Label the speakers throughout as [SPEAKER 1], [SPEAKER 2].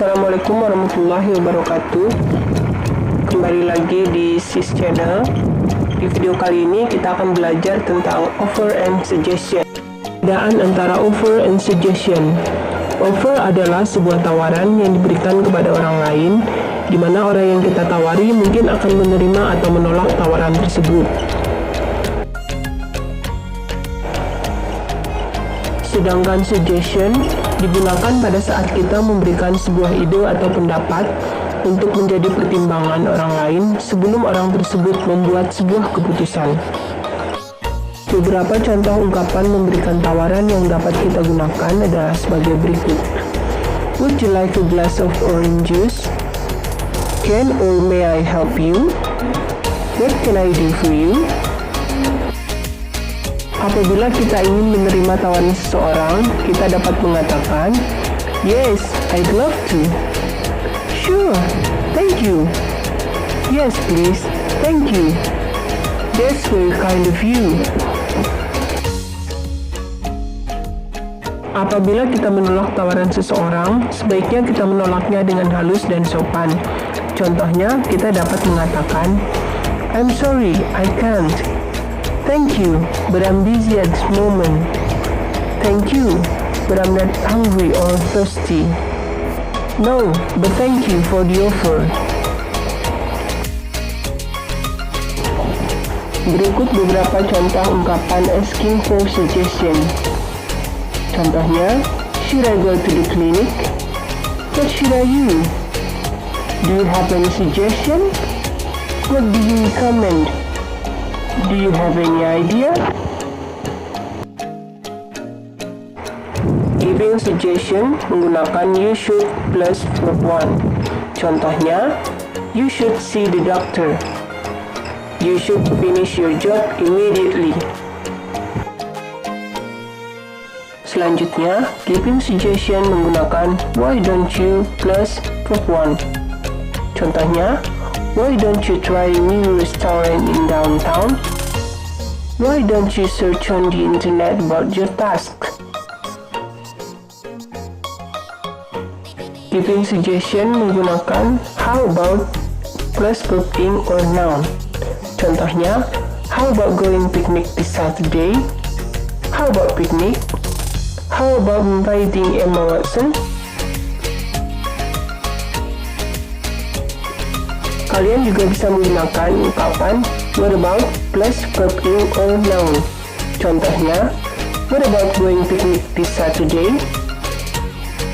[SPEAKER 1] Assalamualaikum warahmatullahi wabarakatuh. Kembali lagi di SIS Channel. Di video kali ini kita akan belajar tentang offer and suggestion. Perbedaan antara offer and suggestion. Offer adalah sebuah tawaran yang diberikan kepada orang lain, di mana orang yang kita tawari mungkin akan menerima atau menolak tawaran tersebut. Sedangkan suggestion digunakan pada saat kita memberikan sebuah ide atau pendapat untuk menjadi pertimbangan orang lain sebelum orang tersebut membuat sebuah keputusan. Beberapa contoh ungkapan memberikan tawaran yang dapat kita gunakan adalah sebagai berikut. Would you like a glass of orange juice? Can or may I help you? What can I do for you? Apabila kita ingin menerima tawaran seseorang, kita dapat mengatakan, Yes, I'd love to. Sure, thank you. Yes, please, thank you. That's very kind of you. Apabila kita menolak tawaran seseorang, sebaiknya kita menolaknya dengan halus dan sopan. Contohnya, kita dapat mengatakan, I'm sorry, I can't. Thank you, but I'm busy at this moment. Thank you, but I'm not hungry or thirsty. No, but thank you for the offer. Berikut beberapa contoh ungkapan asking for suggestion. Contohnya, should I go to the clinic? What should I do? Do you have any suggestion? What do you recommend? Do you have any idea? Giving suggestion menggunakan you should plus verb 1. Contohnya, you should see the doctor. You should finish your job immediately. Selanjutnya, giving suggestion menggunakan why don't you plus verb 1. Contohnya, why don't you try a new restaurant in downtown? Why don't you search on the internet about your task? Giving suggestion menggunakan how about plus verb ing or noun. Contohnya, how about going picnic this Saturday? How about picnic? How about inviting Emma Watson? Kalian juga bisa menggunakan ungkapan what about plus verb ing or noun. Contohnya, what about going picnic this Saturday?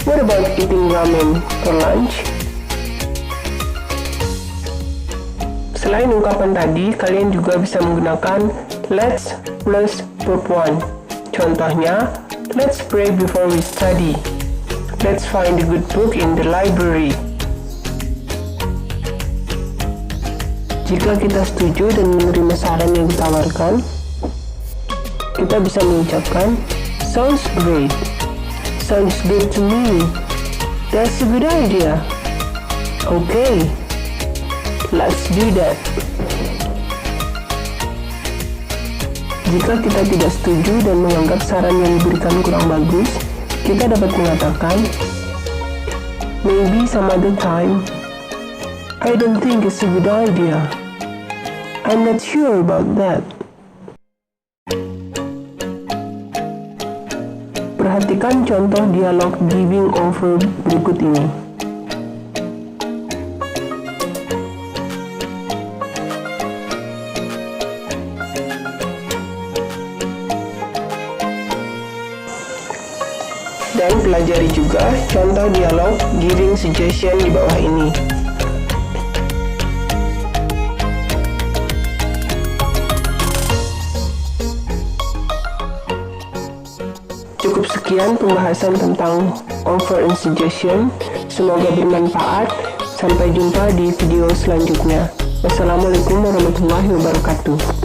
[SPEAKER 1] What about eating ramen for lunch? Selain ungkapan tadi, kalian juga bisa menggunakan let's plus verb 1. Contohnya, let's pray before we study. Let's find a good book in the library. Jika kita setuju dan menerima saran yang ditawarkan, kita bisa mengucapkan, Sounds great. Sounds good to me. That's a good idea. Okay, let's do that. Jika kita tidak setuju dan menganggap saran yang diberikan kurang bagus, kita dapat mengatakan, Maybe some other time. I don't think it's a good idea. I'm not sure about that. Perhatikan contoh dialog giving offer berikut ini. Dan pelajari juga contoh dialog giving suggestion di bawah ini. Cukup sekian pembahasan tentang offer and suggestion. Semoga bermanfaat. Sampai jumpa di video selanjutnya. Wassalamualaikum warahmatullahi wabarakatuh.